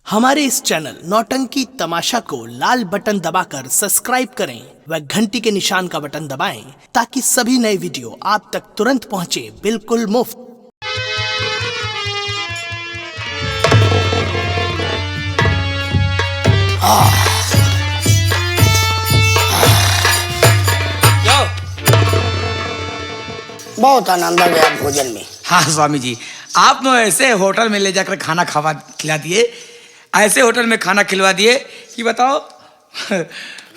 हमारे इस चैनल नौटंकी तमाशा को लाल बटन दबाकर सब्सक्राइब करें व घंटी के निशान का बटन दबाएं ताकि सभी नए वीडियो आप तक तुरंत पहुंचे बिल्कुल मुफ्त। बहुत आनंद आ गया भोजन में। हाँ स्वामी जी, आप तो ऐसे होटल में ले जाकर खाना खिला दिए, ऐसे होटल में खाना खिलवा दिए कि बताओ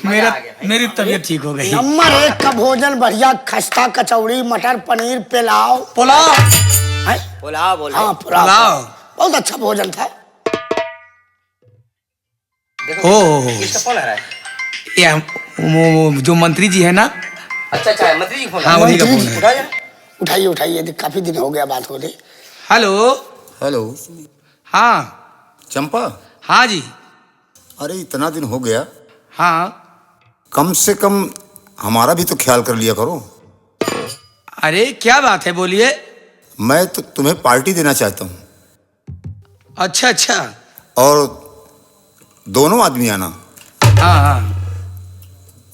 मेरी तबीयत ठीक हो गई। नंबर 1 का भोजन, बढ़िया खस्ता, कचौड़ी, मटर पनीर, पुलाव। पुलाव बोल हाँ, पुलाव बहुत अच्छा भोजन था। किसका फोन आ रहा है? ये वो जो मंत्री जी है ना। अच्छा मंत्री जी फोन। हाँ, वही का फोन है। उठाइए, काफी दिन हो गया बात होते। हेलो। हाँ चंपा। हाँ जी। अरे इतना दिन हो गया, हाँ कम से कम हमारा भी तो ख्याल कर लिया करो। अरे क्या बात है, बोलिए। मैं तो तुम्हें पार्टी देना चाहता हूँ। अच्छा। और दोनों आदमी आना। हाँ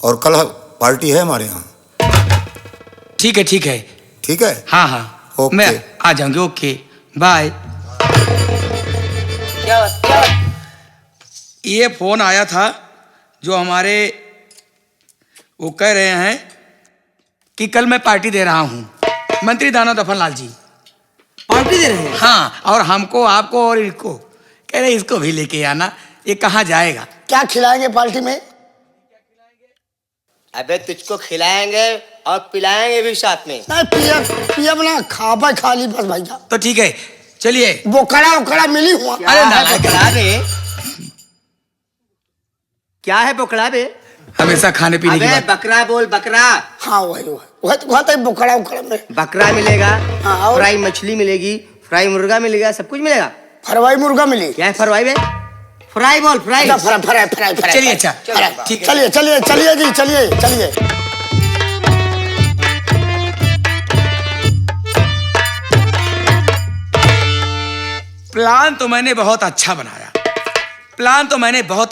और कल पार्टी है हमारे यहाँ। ठीक है। ठीक है। हाँ ओके। मैं आ जाऊंगी। Okay bye. क्या बात? ये फोन आया था जो हमारे वो कह रहे हैं कि कल मैं पार्टी दे रहा हूँ, मंत्री दाना दफन लाल जी पार्टी दे रहे हैं? हाँ, और हमको, आपको और इसको कह रहे इसको भी लेके आना। ये कहाँ जाएगा? क्या खिलाएंगे पार्टी में? अबे तुझको खिलाएंगे और पिलाएंगे भी साथ में। नहीं, पिया बना खाली बस भैया। तो ठीक है, चलिए। बोकड़ा मिली हुआ। अरे नालायक बोकड़ा बे, क्या है बोकड़ा बे? हमेशा खाने पीने की अबे बात। बकरा बोल, बकरा। हाँ वही तो बोकड़ा में बकरा मिलेगा, हाँ, और? फ्राई मछली मिलेगी, फ्राई मुर्गा मिलेगा, सब कुछ मिलेगा। फरवाई मुर्गा मिली। क्या है फरवाई बे? फ्राई बोल, फ्राई। फ्राई। चलिए, अच्छा ठीक है। चलिए जी। प्लान तो मैंने बहुत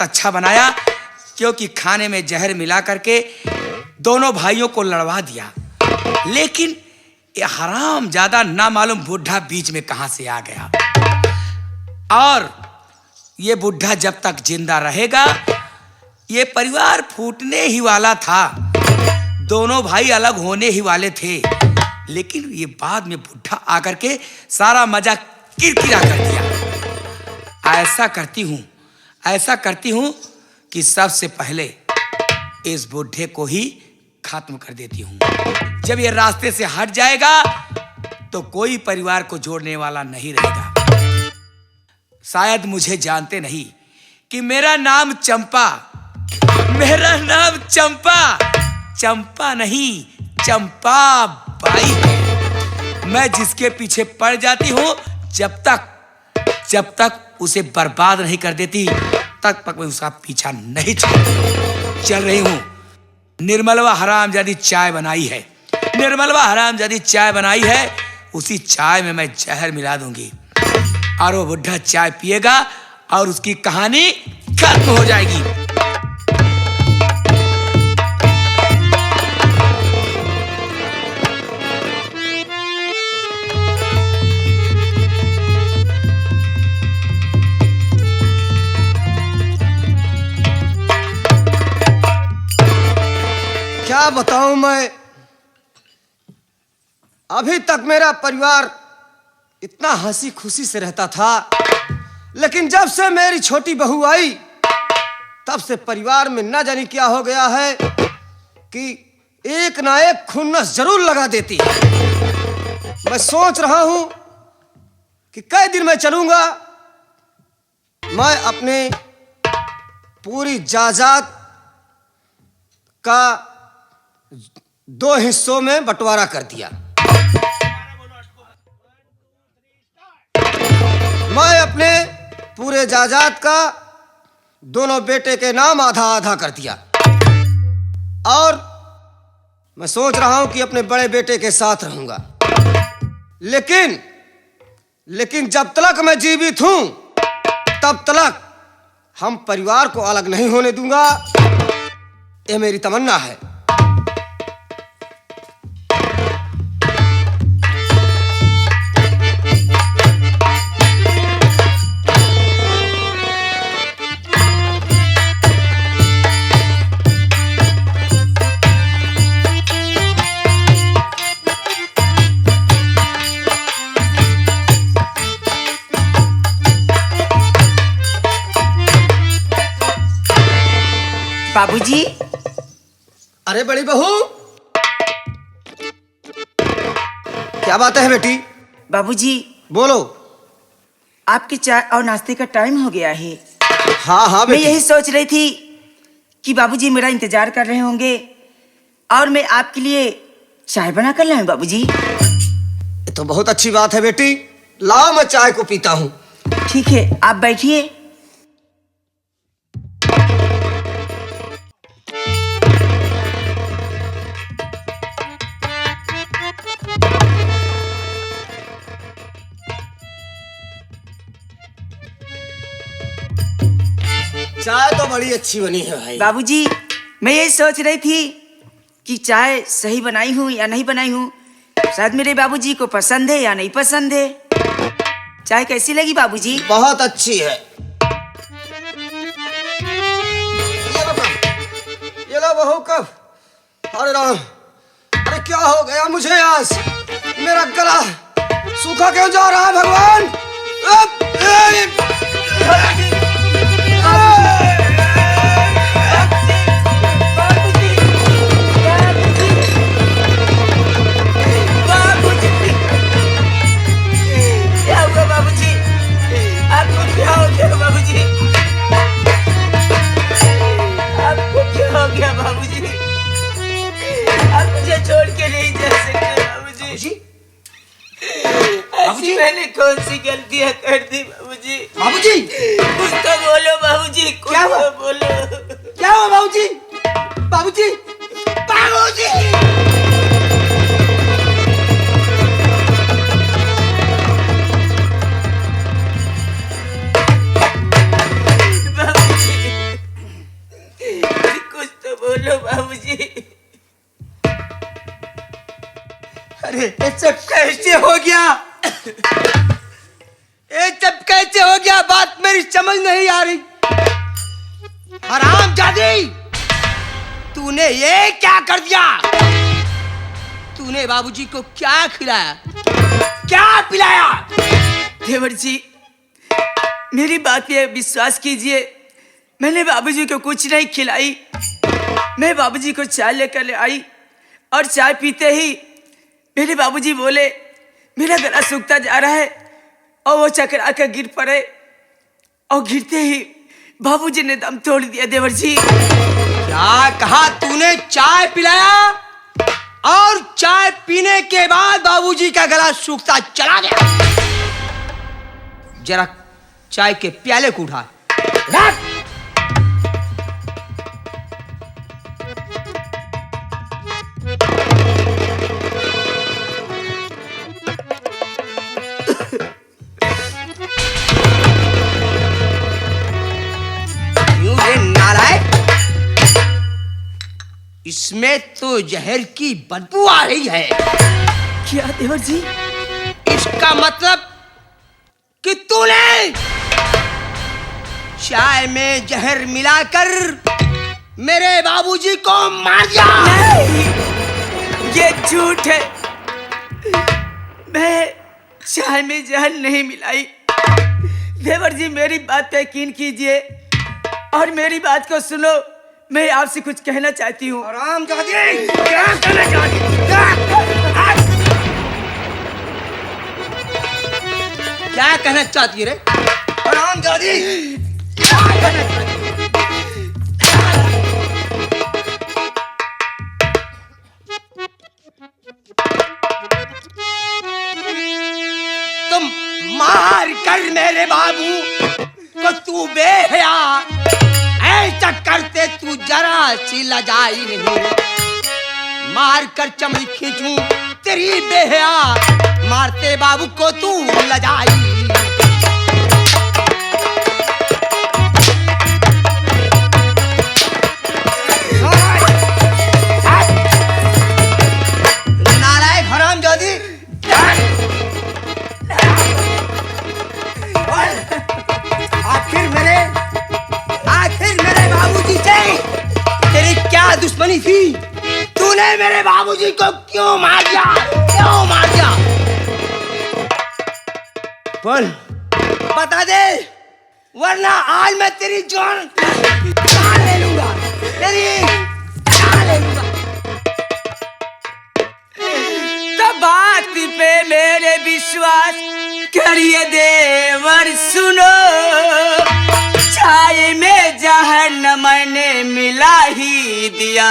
अच्छा बनाया क्योंकि खाने में जहर मिला करके दोनों भाइयों को लड़वा दिया। लेकिन ये हराम ज्यादा ना मालूम बुढ़ा बीच में कहां से आ गया। और ये बुढ़ा जब तक जिंदा रहेगा ये परिवार फूटने ही वाला था, दोनों भाई अलग होने ही वाले थे। लेकिन ये बाद में बुढ़ा आकर के सारा मजा किरकिरा कर दिया। ऐसा करती हूं कि सबसे पहले इस बुढ़े को ही खत्म कर देती हूं। जब ये रास्ते से हट जाएगा तो कोई परिवार को जोड़ने वाला नहीं रहेगा। शायद मुझे जानते नहीं कि मेरा नाम चंपा नहीं, चंपा बाई है। मैं जिसके पीछे पड़ जाती हूं जब तक उसे बर्बाद नहीं कर देती तब तक मैं उसका पीछा नहीं चल रही हूं। निर्मलवा हरामजादी चाय बनाई है, उसी चाय में मैं जहर मिला दूंगी और वो बुढ़ा चाय पिएगा और उसकी कहानी खत्म हो जाएगी। क्या बताऊं मैं, अभी तक मेरा परिवार इतना हंसी खुशी से रहता था, लेकिन जब से मेरी छोटी बहू आई तब से परिवार में न जाने क्या हो गया है कि एक ना एक खुन्नस जरूर लगा देती है। मैं सोच रहा हूं कि कई दिन में चलूंगा, मैं अपने पूरी जायदाद का 2 हिस्सों में बंटवारा कर दिया। मैं अपने पूरे जायदाद का दोनों बेटे के नाम आधा कर दिया और मैं सोच रहा हूं कि अपने बड़े बेटे के साथ रहूंगा। लेकिन जब तक मैं जीवित हूं तब तक हम परिवार को अलग नहीं होने दूंगा, ये मेरी तमन्ना है। बाबूजी। अरे बड़ी बहू, क्या बात है बेटी? बाबूजी बोलो। आपकी चाय और नाश्ते का टाइम हो गया है। हाँ हाँ मैं बेटी। यही सोच रही थी कि बाबूजी मेरा इंतजार कर रहे होंगे और मैं आपके लिए चाय बना कर लाऊं। बाबूजी ये तो बहुत अच्छी बात है बेटी, लाओ मैं चाय को पीता हूँ। ठीक है, आप बैठिए। चाय तो बड़ी अच्छी बनी है भाई। बाबूजी मैं यही सोच रही थी कि चाय सही बनाई हूँ या नहीं बनाई हूँ। शायद मेरे बाबूजी को पसंद है या नहीं पसंद है। चाय कैसी लगी बाबूजी? बहुत अच्छी है। ये लो बहू कप। अरे राम, अरे क्या हो गया मुझे आज? मेरा गला सूखा क्यों जा रहा है भगवान? छोड़ के नहीं जा सकते बाबूजी। बाबूजी मैंने कौन सी गलतियां कर दी बाबूजी? बाबूजी कुछ तो बोलो बाबूजी, कुछ तो बोलो। क्या हुआ बाबूजी? बाबूजी बाबूजी कुछ तो बोलो बाबूजी। अरे ये सब कैसे हो गया? ये सब कैसे हो गया? बात मेरी समझ नहीं आ रही। हरामजादी, तूने ये क्या कर दिया? तूने बाबूजी को क्या खिलाया, क्या पिलाया? देवर जी मेरी बात पे विश्वास कीजिए, मैंने बाबूजी को कुछ नहीं खिलाई। मैं बाबूजी को चाय लेकर आई और चाय पीते ही मेरे बाबूजी बोले मेरा गला सूखता जा रहा है और वो चकरा कर गिर पड़े और गिरते ही बाबूजी ने दम तोड़ दिया। देवर जी क्या कहा तूने? चाय पिलाया और चाय पीने के बाद बाबूजी का गला सूखता चला गया। जरा चाय के प्याले को उठा। इसमें तो जहर की बदबू आ रही है। क्या देवर जी? इसका मतलब कि तूने चाय में जहर मिलाकर मेरे बाबूजी को मार दिया। नहीं, ये झूठ है। मैं चाय में जहर नहीं मिलाई। देवर जी मेरी बात पे यकीन कीजिए और मेरी बात को सुनो। मैं आपसे कुछ कहना चाहती हूँ। हरामजादी, क्या कहना चाहती? क्या कहना चाहती रे? हरामजादी, क्या कहना चाहती? तुम मार कर मेरे बाबू को तू बेहया ऐसा करते तू जरा सी लजाई नहीं। मार कर चमड़ी खींचूं तेरी बेहया, मारते बाबू को तू लजाई। आखिर मेरे बाबूजी से तेरी क्या दुश्मनी थी? तूने मेरे बाबूजी को क्यों मार दिया? क्यों मार दिया? बोल, बता दे, वरना आज मैं तेरी जान ले लूंगा, तेरी जान ले लूंगा। तब बात पे मेरे विश्वास करिए देवर सुनो, चाय में जहर न मैंने मिला ही दिया।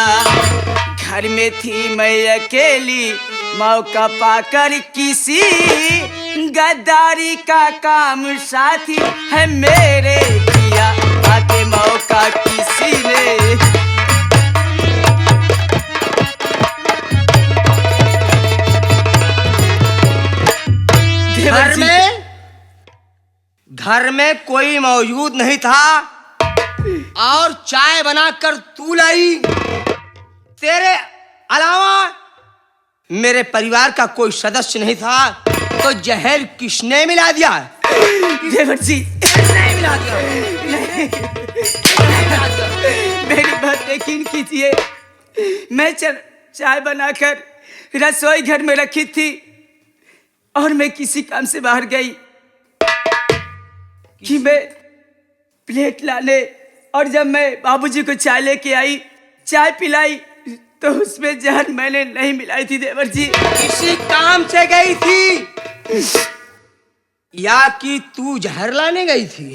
घर में थी मैं अकेली, मौका पाकर किसी गद्दारी का काम साथी है मेरे किया। आके मौका किसी ने घर में कोई मौजूद नहीं था और चाय बनाकर तू लाई। तेरे अलावा मेरे परिवार का कोई सदस्य नहीं था, तो जहर किसने मिला दिया? देवर जी, किसने मिला दिया? मेरी बात यकीन कीजिए, मैं चाय बनाकर रसोई घर में रखी थी और मैं किसी काम से बाहर गई कि मैं प्लेट लाने, और जब मैं बाबूजी को चाय लेके आई, चाय पिलाई, तो उसमें जहर मैंने नहीं मिलाई थी देवर जी। किसी काम से गई थी या कि तू जहर लाने गई थी?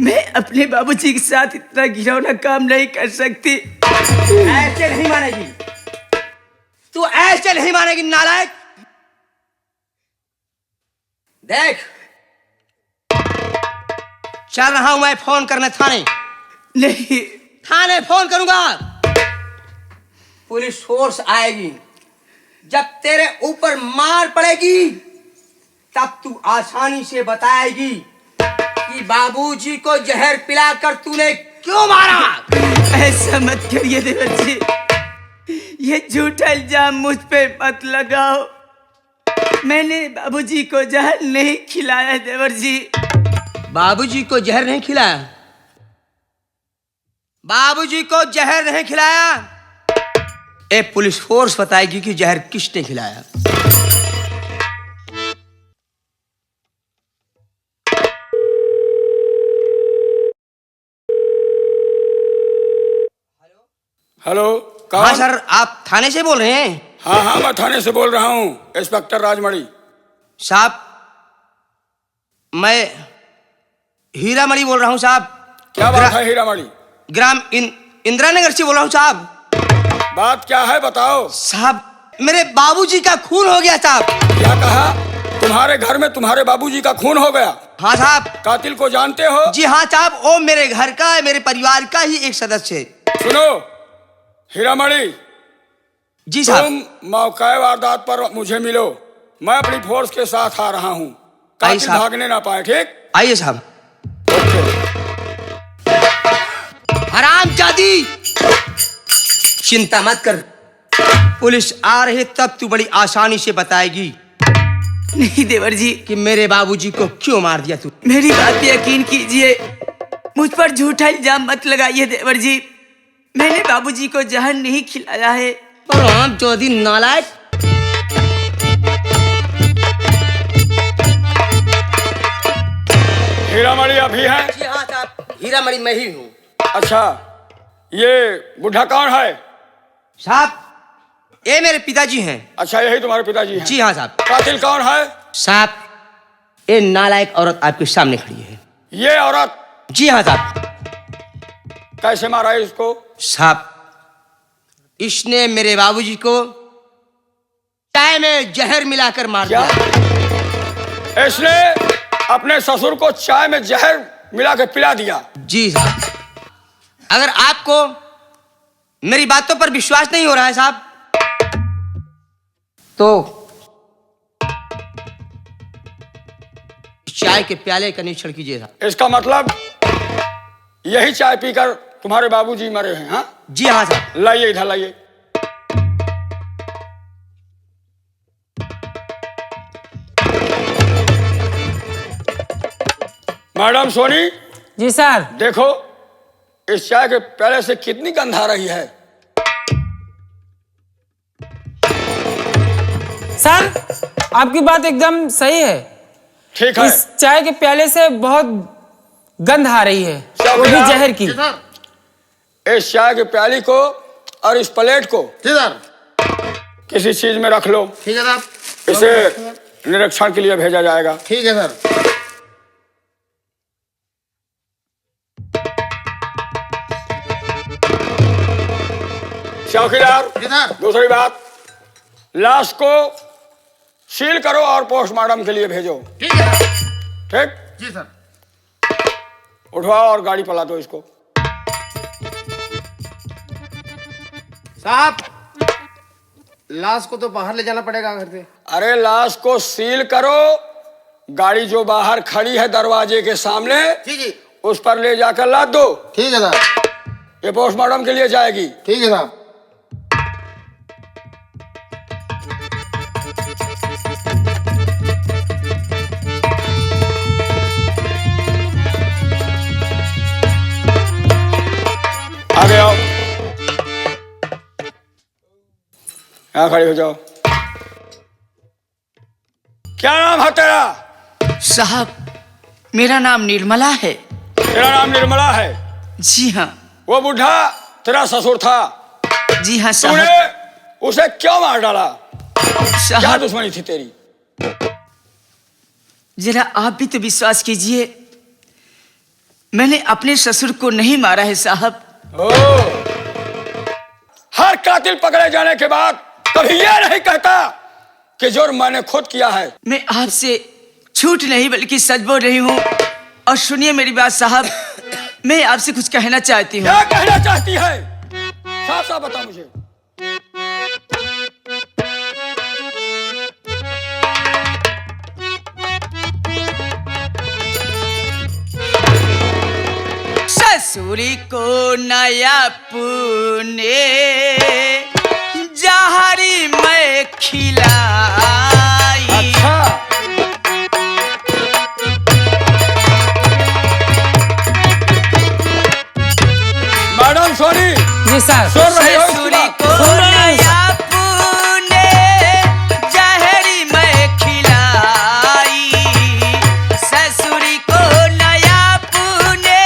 मैं अपने बाबूजी के साथ इतना घिनौना काम नहीं कर सकती। ऐसे नहीं मानेगी तू, ऐसे नहीं मानेगी नालायक। देख, चल रहा हूं मैं फोन करने थाने। नहीं, थाने फोन करूंगा, पुलिस फोर्स आएगी। जब तेरे ऊपर मार पड़ेगी तब तू आसानी से बताएगी कि बाबूजी को जहर पिलाकर तूने क्यों मारा। ऐसा मत करिए देवर जी, ये झूठा इल्जाम मुझ पे मत लगाओ। मैंने बाबूजी को जहर नहीं खिलाया देवर जी। बाबूजी को जहर नहीं खिलाया? बाबूजी को जहर नहीं खिलाया? ए पुलिस फोर्स बताएगी कि जहर किसने खिलाया। हेलो, कौन? हाँ सर, आप थाने से बोल रहे हैं? हाँ, मैं थाने से बोल रहा हूँ, इंस्पेक्टर राजमणि साहब, मैं हीरामणि बोल रहा हूँ साहब। क्या बात है हीरामणि? ग्राम इंदिरा नगर से बोल रहा हूँ साहब। बात क्या है बताओ। साहब, मेरे बाबूजी का खून हो गया साहब। क्या कहा? तुम्हारे घर में तुम्हारे बाबूजी का खून हो गया? हाँ साहब। कातिल को जानते हो? जी हाँ साहब, वो मेरे घर का, मेरे परिवार का ही एक सदस्य है। सुनो हीरामणि, जी साहब। तुम मौके वारदात पर मुझे मिलो, मैं अपनी फोर्स के साथ आ रहा हूँ। कातिल भागने ना पाए, ठीक? आइए साहब। हरामजादी, चिंता मत कर, पुलिस आ रही तब तू बड़ी आसानी से बताएगी नहीं देवर जी, कि मेरे बाबूजी को क्यों मार दिया तू। मेरी बात पे यकीन कीजिए, मुझ पर झूठा इल्जाम मत लगाइए देवर जी। मैंने बाबूजी को जहर नहीं खिलाया है। और हम चौधरी नालायक। हीरामणि अभी है? जी हाँ साहब, हीरामणि मैं ही हूँ। अच्छा, ये बुढ़ा कौन है? साहब, ये मेरे पिताजी हैं। अच्छा, यही तुम्हारे पिताजी हैं? जी हाँ साहब। कातिल कौन है? साहब, ये नालायक औरत आपके सामने खड़ी है। ये औरत? जी हाँ साहब। कैसे मारा है इसको? साहब, इसने मेरे बाबूजी को चाय में जहर मिलाकर मार क्या? दिया। इसने अपने ससुर को चाय में जहर मिला के पिला दिया? जी साहब। अगर आपको मेरी बातों पर विश्वास नहीं हो रहा है साहब, तो चाय के प्याले का निरीक्षण कीजिए साहब। इसका मतलब यही चाय पीकर तुम्हारे बाबूजी मरे हैं? हाँ जी हाँ साहब। लाइए, इधर लाइए। मैडम सोनी, जी सर। देखो इस चाय के प्याले से कितनी गंध आ रही है। सर आपकी बात एकदम सही है। ठीक है। इस चाय के प्याले से बहुत गंध आ रही है, वो भी जहर की। इस चाय के प्याली को और इस प्लेट को किसी चीज में रख लो। ठीक है साहब। इसे निरीक्षण के लिए भेजा जाएगा। ठीक है सर। चौकीदार, दूसरी बात, लाश को सील करो और पोस्टमार्टम के लिए भेजो। ठीक है। ठीक? जी सर। उठवाओ और गाड़ी पला दो इसको। साहब लाश को तो बाहर ले जाना पड़ेगा घर से। अरे लाश को सील करो, गाड़ी जो बाहर खड़ी है दरवाजे के सामने, जी उस पर ले जाकर लाद दो। ठीक है साहब। ये पोस्टमार्टम के लिए जाएगी। ठीक है साहब। आगे आओ, यहाँ खड़ी हो जाओ। क्या नाम है तेरा? साहब मेरा नाम निर्मला है। तेरा नाम निर्मला है? जी हाँ। वो बूढ़ा तेरा ससुर था? जी हाँ तूने साहब। उसे क्यों मार डाला? क्या साहब दुश्मनी थी तेरी? जरा आप भी तो विश्वास कीजिए, मैंने अपने ससुर को नहीं मारा है साहब। हर कातिल पकड़े जाने के बाद कभी यह नहीं कहता कि जुर्म मैंने खुद किया है। मैं आपसे झूठ नहीं बल्कि सच बोल रही हूँ। और सुनिए मेरी बात साहब, मैं आपसे कुछ कहना चाहती हूँ। क्या कहना चाहती है? साफ साफ बता मुझे। ससुरी को नया पुने जहरी मैं खिलाई। अच्छा, मैडम सोनी जी सर। सुन रहे हो? ससुरी को नया पुने जहरी मैं खिलाई। ससुरी को नया पुने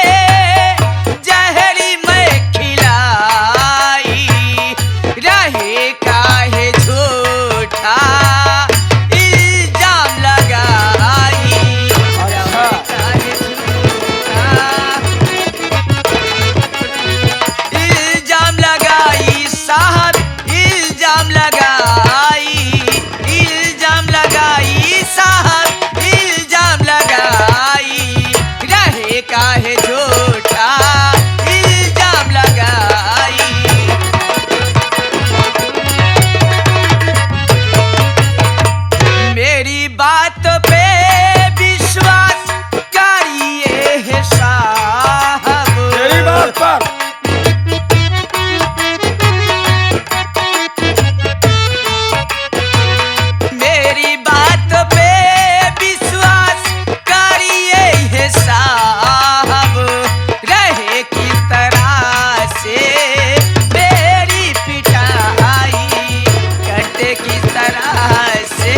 जहरी मैं खिलाई। रहे काहे झूठा इल्जाम लगाई। अच्छा, काहे झूठा इल्जाम लगाई साहब, इल्जाम लगाई। इल्जाम लगाई साहब, इल्जाम लगाई। रहे काहे झूठा इल्जाम लगाई। मेरी बात पे विश्वास करिए है साहब। तेरी बात पर मेरी बात पे विश्वास करिए है साहब। रहे किस तरह से मेरी पिटाई, कटे किस तरह से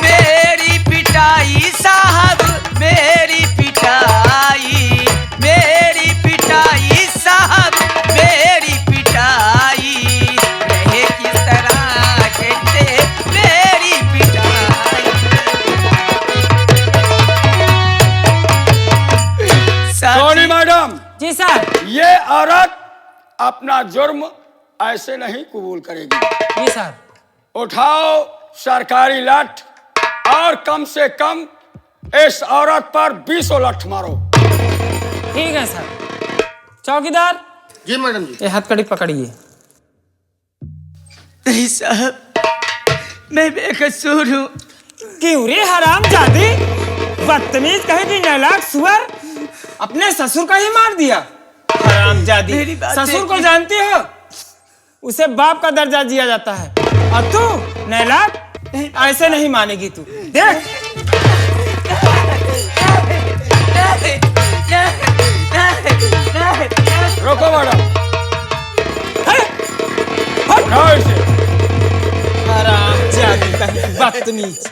मेरी पिटाई साहब। मेरी पिटाई, मेरी पिटाई साहब, मेरी पिटाई। रहे किस तरह कहते मेरी पिटाई। सोनी मैडम, जी सर। ये औरत अपना जुर्म ऐसे नहीं कबूल करेगी। जी सर। उठाओ सरकारी लठ और कम से कम इस औरत पर 20 लठ मारो। ठीक है सर। चौकीदार जी मैडम जी। ये हथकड़ी पकड़िए। नहीं साहब, मैं बेकसूर हूँ। क्यों रे हरामजादी, बदतमीज कहे कि नालायक सुअर, अपने ससुर का ही मार दिया। हरामजादी, मेरी बात ससुर को देखिए। जानती हो, उसे बाप का दर्जा दिया जाता है। और तू नालायक, ऐसे नहीं मानेगी तू। देख बदतमीज।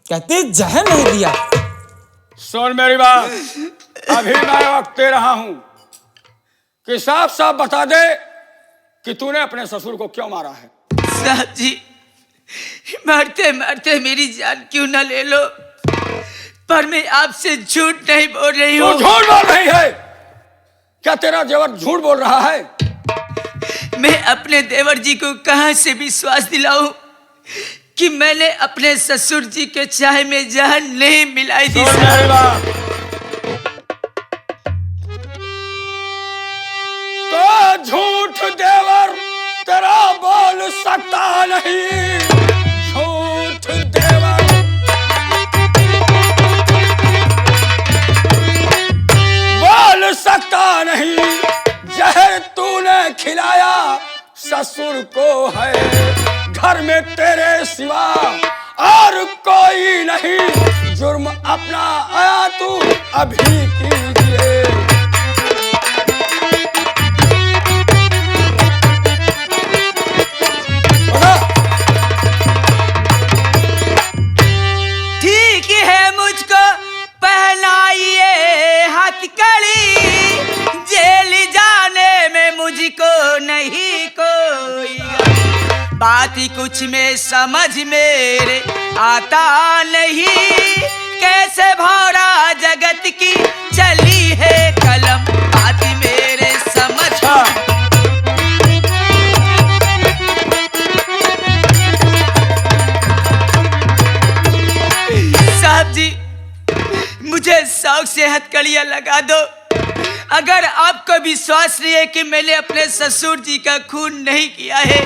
कहते जहर नहीं दिया। सुन मेरी बात, अभी मैं वक्त दे रहा हूं कि साफ साफ बता दे कि तूने अपने ससुर को क्यों मारा है। साहब जी, मरते मरते मेरी जान क्यों न ले लो, पर मैं आपसे झूठ नहीं बोल रही तू हूँ। झूठ बोल रही है? क्या तेरा देवर झूठ बोल रहा है? मैं अपने देवर जी को कहां से विश्वास दिलाऊं कि मैंने अपने ससुर जी के चाय में जहर नहीं मिलाई थी। सुन मेरी बात, तो झूठ देवर तेरा बोल सकता नहीं। झूठ देवर बोल सकता नहीं। जहर तूने खिलाया ससुर को है, घर में तेरे सिवा और कोई नहीं। जुर्म अपना आया तू अभी कीजिए। ठीक है, मुझको पहनाइए हथकड़ी, जेल जाने में मुझको नहीं कोई बात ही कुछ में समझ मेरे आता नहीं। कैसे भौरा जगत की चली है कलम, बात ही मेरे समझ। साहब जी, मुझे शौक से हथकड़ियां लगा दो। अगर आपको विश्वास नहीं है कि मैंने अपने ससुर जी का खून नहीं किया है,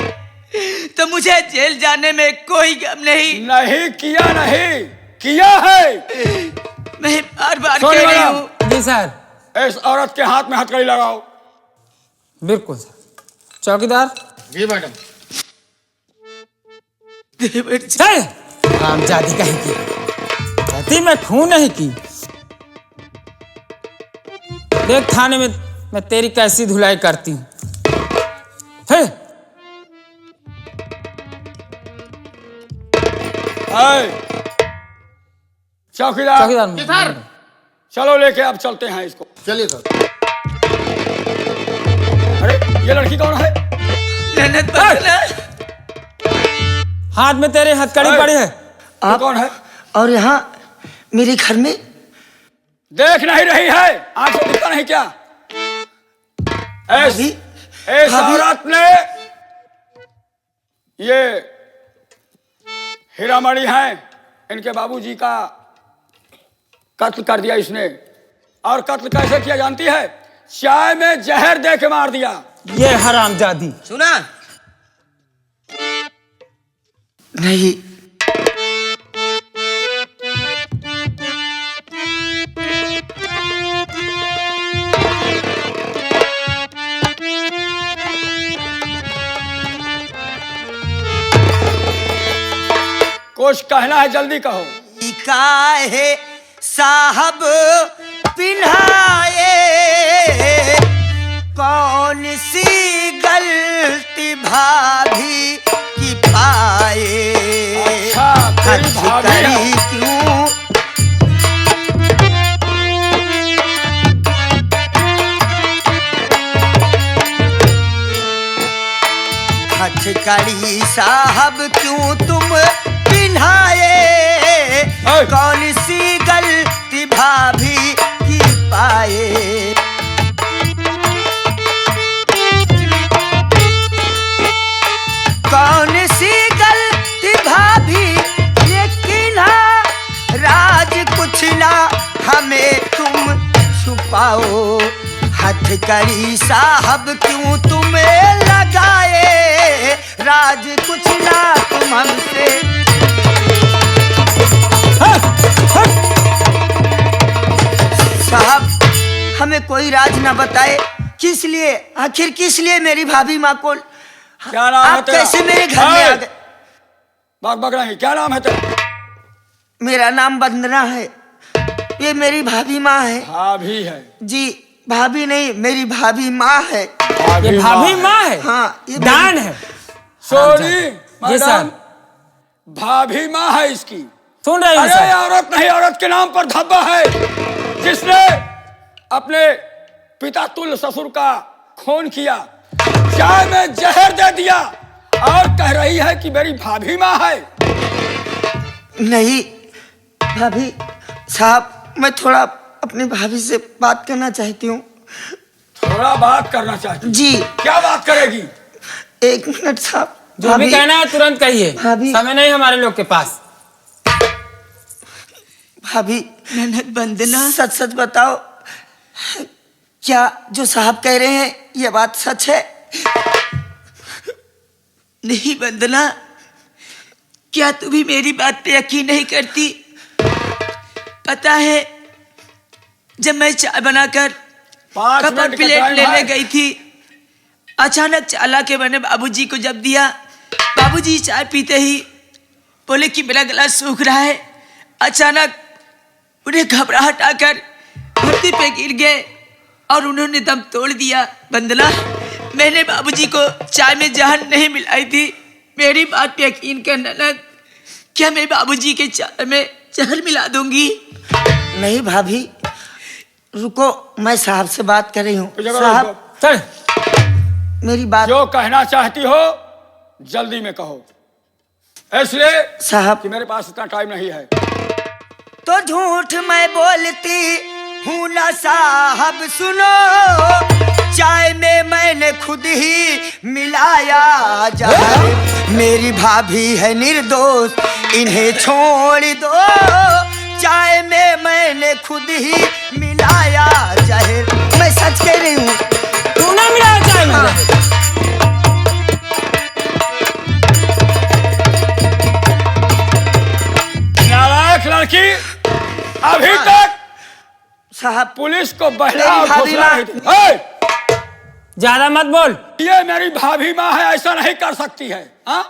तो मुझे जेल जाने में कोई गम नहीं। नहीं किया, नहीं किया है। मैं बार बार कह रही हूँ। जी सर। इस औरत के हाथ में हथकड़ी लगाओ। बिल्कुल सर। चौकीदार। जी मैडम। चल रामजादी कहीं की कहती मैं खून नहीं की। देख थाने में मैं तेरी कैसी धुलाई करती हूँ। चौकीदार, चौकीदार चलो लेके अब चलते हैं इसको। चलिए सर। अरे ये लड़की कौन है? ननद बदला। हाथ में तेरे हथकड़ी पड़ी है। आप कौन है? और यहाँ मेरे घर में देख नहीं रही है? आंख से दिखता नहीं क्या? इस औरत ने ये हीरामणि हैं, इनके बाबूजी का कत्ल कर दिया इसने। और कत्ल कैसे किया जानती है? चाय में जहर दे के मार दिया। ये हरामजादी। सुना नहीं? कुछ कहना है जल्दी कहो। काहे साहब पिन्हाए, कौन सी गलती भाभी की पाए। अच्छा, तेरी भाभी है। क्यों हथकड़ी साहब क्यों तुम पिन्हाए, कौन सी गलती भाभी की पाए। कौन सी गलती भाभी, लेकिन राज कुछ ना हमें तुम छुपाओ। हथकड़ी साहब क्यों तुम्हें लगाए, राज कुछ ना तुम हमसे। साहब हमें कोई राज ना बताए, किस लिए, आखिर किस लिए मेरी भाभी माँ को। क्या नाम है आप तेरा? कैसे मेरे घर में आ गए? बाग बाग नहीं, क्या नाम है तेरा? मेरा नाम वंदना है, ये मेरी भाभी माँ है। भाभी है? जी भाभी नहीं, मेरी भाभी माँ है। ये भाभी माँ है? हाँ, ये दान है। सोनी जी सर। भाभी माँ है इसकी। सुन रहे हैं अरे सर? औरत नहीं, औरत के नाम पर धब्बा है, जिसने अपने पिता तुल्य ससुर का खून किया, चाय में जहर दे दिया और कह रही है कि मेरी भाभी माँ है। नहीं भाभी साहब, मैं थोड़ा अपनी भाभी से बात करना चाहती हूँ। थोड़ा बात करना चाहती? जी। क्या बात करेगी? 1 मिनट साहब। जो भी कहना है तुरंत कहिए, भाभी। समय नहीं हमारे लोग के पास। भाभी ननद वंदना, सच सच बताओ, क्या जो साहब कह रहे हैं ये बात सच है? नहीं वंदना, क्या तू भी मेरी बात पे यकीन नहीं करती? पता है, जब मैं चाय बनाकर 5 कप मिनट और का प्लेट टाइम लेने है। गई थी, अचानक चाला के मैंने बाबूजी को जब दिया, बाबूजी चाय पीते ही बोले कि मेरा गला सूख रहा है। अचानक उन्हें घबराहट आकर धरती पे गिर गए और उन्होंने दम तोड़ दिया। वंदना, मैंने बाबूजी को चाय में जहर नहीं मिलाई थी, मेरी बात पे यकीन कर ननद। क्या मैं बाबूजी के चाय में जहर मिला दूंगी? नहीं भाभी, रुको, मैं साहब से बात कर रही हूँ। जगह साहब रुको। सर, मेरी बात। जो कहना चाहती हो जल्दी में कहो, इसलिए साहब कि मेरे पास इतना टाइम नहीं है। तो झूठ मैं बोलती हूँ ना साहब, सुनो, चाय में मैंने खुद ही मिलाया जहर। मेरी भाभी है निर्दोष, इन्हें छोड़ दो, चाय में मैंने खुद ही मिलाया जहर। मैं सच कह रही हूँ। तूने मिलाया चाय में? नालायक लड़की, अभी तक साहब पुलिस को बहला मेरी और भाभी फुसला माँ। रही थी। ए! ज्यादा मत बोल। ये मेरी भाभी माँ है, ऐसा नहीं कर सकती है। हाँ?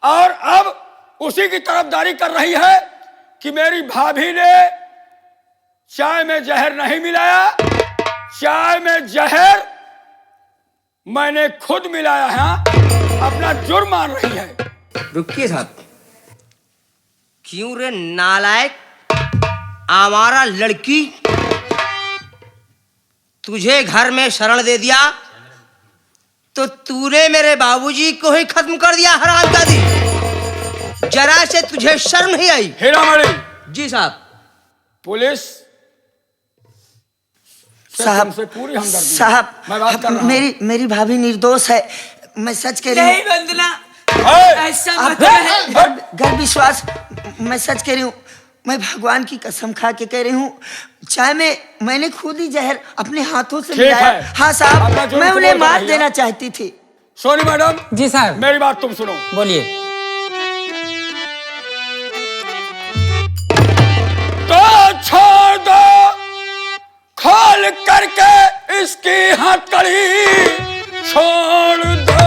और अब उसी की तरफदारी कर रही है कि मेरी भाभी ने चाय में जहर नहीं मिलाया, चाय में जहर मैंने खुद मिलाया है। अपना जुर्म मान रही है। रुकिए साहब, क्यों रे नालायक, हमारा लड़की तुझे घर में शरण दे दिया तो तूने मेरे बाबूजी को ही खत्म कर दिया। हरामजादी, जरा से तुझे शर्म नहीं आई? हीरामणि जी साहब। पुलिस साहब तुमसे पूरी हमदर्दी है। साहब, मैं बात कर रहा हूं। मेरी भाभी निर्दोष है, मैं सच कह रही नहीं हूँ। वंदना, ए! ऐसा आप मत कह। घर विश्वास, मैं सच कह रही हूँ, मैं भगवान की कसम खा के कह रही हूँ, चाय में मैंने खुद ही जहर अपने हाथों से ठीक मिलाया। है। हाँ अपना साहब, जुर्म मैं उन्हें कबूल कर मार लिया। देना चाहती थी। सोनी मैडम, जी साहब, मेरी बात तुम सुनो। बोलिए। तो छोड़ दो, खोल करके इसकी हथकड़ी छोड़ दो।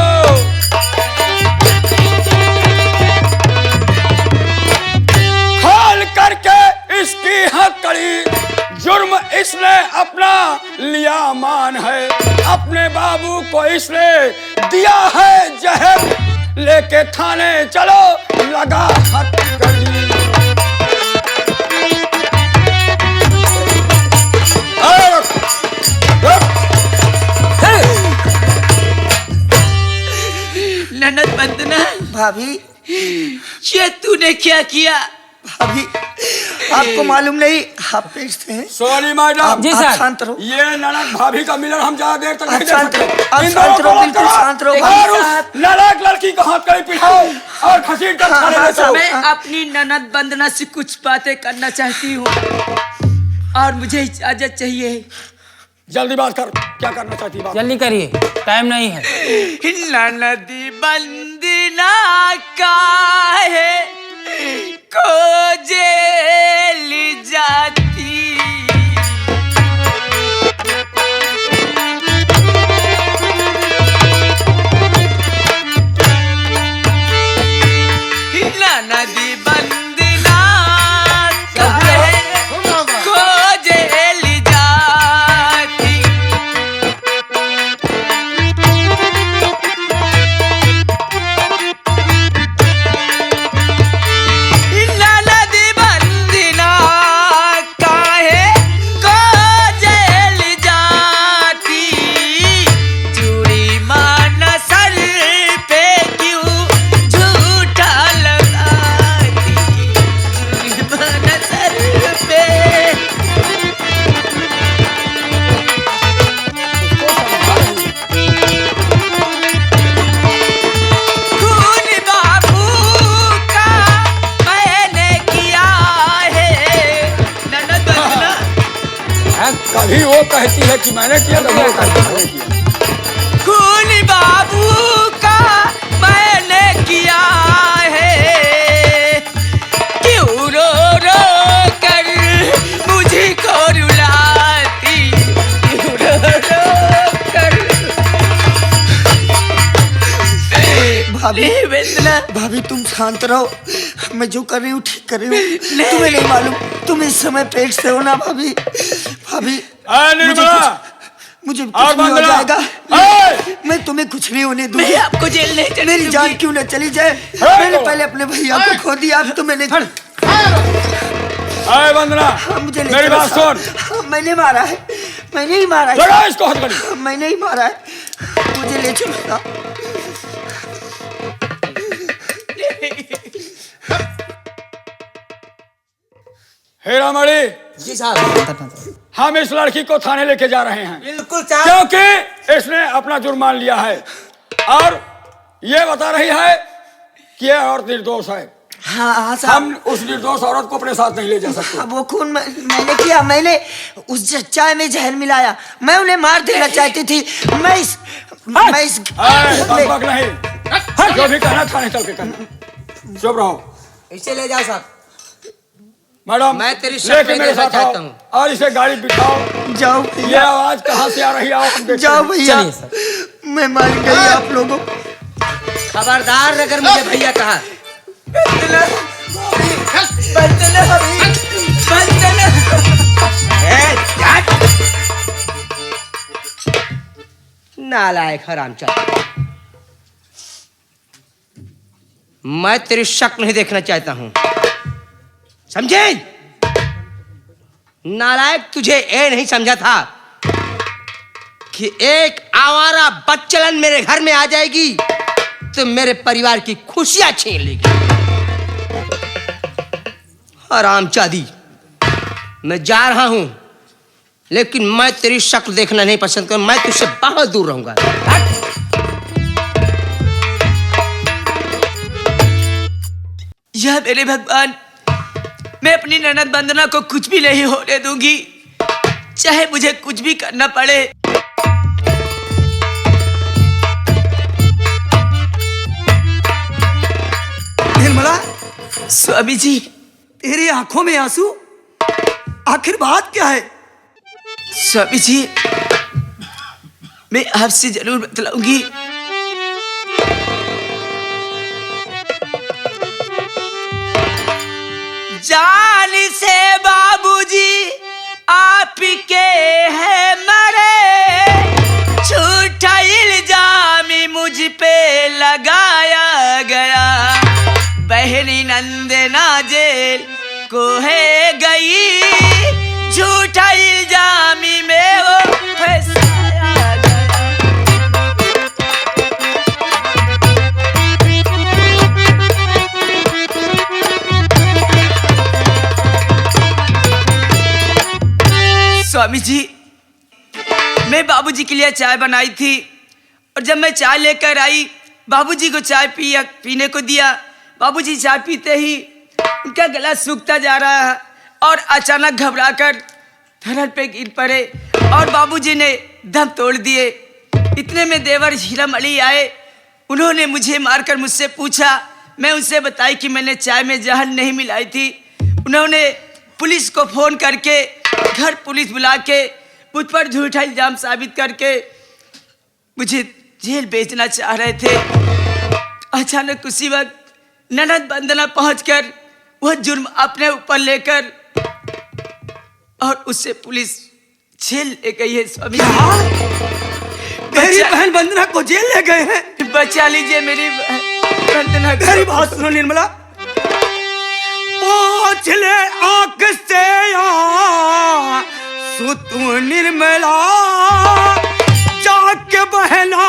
खोल करके इसकी हथकड़ी, जुर्म इसने अपना लिया मान है, अपने बाबू को इसने दिया है जहर, लेके थाने चलो, लगा हथकड़ी। ननद वंदना, भाभी ये तूने क्या किया? भाभी, आपको मालूम नहीं आप पेश थे। सोनी मैडम, जी आप सर। शांत रहो। ये ननद भाभी का मिलन हम ज्यादा देर तक आप नहीं दे शांत सकते। रहो, आप इन शांत दोनों रहो, को बिल्कुल मत करो। शांत रहो। और उस नालायक लड़की को हाथ कड़ी पिटाओ और घसीट कर थाने ले चलो। मैं अपनी ननद वंदना से कुछ बातें करना चाहती हूँ और मुझे इजाजत चाहिए। जल्दी बात कर, क्या करना चाहती है बात? जल्दी करिए, टाइम नहीं है। ननदी बंदना काहे को जेल जाती, ननदी बंदना काहे को जेल जाती। कभी वो कहती है कि मैंने किया, कभी वो कहती है मैंने किया। खून बाबू का मैंने किया है, क्यों रो रो कर मुझको रुलाती, क्यों रो रो कर। भाभी वेदना भाभी तुम शांत रहो, मैं जो कर रही हूँ ठीक कर रही हूँ। तुम्हें नहीं मालूम, तुम इस समय पेट से हो ना भाभी। भाभी मुझे कुछ नहीं हो जाएगा, मैं तुम्हें कुछ नहीं होने दूंगी। मैं आपको जेल नहीं चली मेरी जान क्यों न चली जाए, मैंने पहले अपने भैया को खो दिया, अब तो मैंने वंदना मुझे मेरी बात सुन, मैंने मारा है, मैंने ही मारा लगा है, इसको हथकड़ी। मैंने ही मारा है, मुझे ले चलो। हीरामणि जी साहब। हम इस लड़की को थाने लेके जा रहे हैं, बिल्कुल साहब। क्योंकि इसने अपना जुर्म मान लिया है और ये बता रही है कि ये औरत निर्दोष है। हाँ साहब, हम उस निर्दोष औरत को अपने साथ नहीं ले जा सकते। वो खून मैंने किया, मैंने उस चाय में जहर मिलाया, मैं उन्हें मार देना चाहती थी। मैं इस बक नहीं, जो भी कहना थाने चल के कहना। चुप रहो। इसे ले जाओ साहब। मैडम मैं तेरी लेके मेरे साथ आओ हूँ और इसे गाड़ी बिठाओ। जाओ ये भैया, आवाज कहाँ से आ रही है आओ हम देखते जाओ हैं। भैया, मैं मान गई आप लोगों। खबरदार अगर मुझे भैया कहा। नालायक हरामजादा, मैं तेरी शक्ल नहीं देखना चाहता हूं, समझे? नालायक, तुझे ये नहीं समझा था कि एक आवारा बच्चलन मेरे घर में आ जाएगी तो मेरे परिवार की खुशियां छीन लेगी। हरामजादी, मैं जा रहा हूं, लेकिन मैं तेरी शक्ल देखना नहीं पसंद करूं, मैं तुझसे बहुत दूर रहूंगा। या मेरे भगवान, मैं अपनी ननद वंदना को कुछ भी नहीं होने दूंगी, चाहे मुझे कुछ भी करना पड़े। निर्मला, स्वामी जी, तेरी आंखों में आंसू, आखिर बात क्या है? स्वामी जी, मैं आपसे जरूर बतलाऊंगी। जान से बाबूजी आपके है मरे, झूठा इल्जाम मुझ पे लगाया गया, बहनी नंदना जेल को है गई, झूठा इल्जाम में वो फंसाया गया। स्वामी जी, मैं बाबूजी के लिए चाय बनाई थी और जब मैं चाय लेकर आई, बाबूजी को चाय पीने को दिया। बाबूजी चाय पीते ही उनका गला सूखता जा रहा है और अचानक घबराकर धरन पे गिर पड़े और बाबूजी ने दम तोड़ दिए। इतने में देवर हीरामणि आए, उन्होंने मुझे मारकर मुझसे पूछा। मैं उनसे बताई कि मैंने चाय में जहर नहीं मिलाई थी। उन्होंने पुलिस को फोन करके घर पुलिस बुला के मुझ पर झूठा इल्जाम साबित करके मुझे जेल भेजना चाह रहे थे। अचानक उसी वक्त ननद वंदना पहुंचकर वह जुर्म अपने ऊपर लेकर और उससे पुलिस जेल ले गई है। स्वामी तेरी बहन वंदना को जेल ले गए हैं? बचा लीजिए मेरी वंदना को। मेरी बात सुनो निर्मला, पूछ ले आंख से सुतू निर्मला, जाके बहना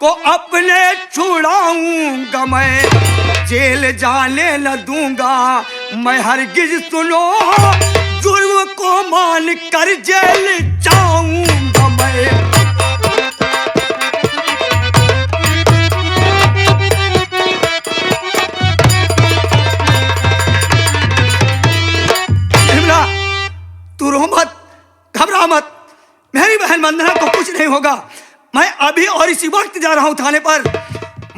को अपने छुड़ाऊंगा मैं, जेल जाने न दूंगा मैं हरगिज, सुनो जुर्म को मान कर जेल जाऊंगा मैं। निर्मला, तू रो मत, घबरा घबरा मत, मेरी बहन वंदना को कुछ नहीं होगा। मैं अभी और इसी वक्त जा रहा हूं थाने पर।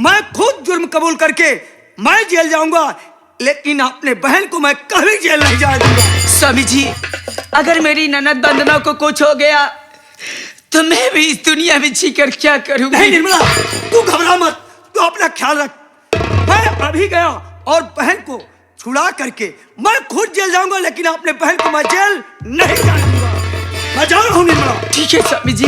मैं खुद जुर्म कबूल करके मैं जेल जाऊंगा, लेकिन अपने बहन को मैं कभी जेल नहीं जाने दूंगा। स्वामी जी, अगर मेरी ननद वंदना को कुछ हो गया तो मैं भी इस दुनिया में जीकर क्या करूंगी? नहीं निर्मला, तू घबरा मत, तू अपना ख्याल रख। मैं अभी गया और बहन को छुड़ा करके मैं खुद जेल जाऊंगा, लेकिन अपने बहन को मैं जेल नहीं जाने दूंगा। मैं जा रहा हूं निर्मला। ठीक है स्वामी जी।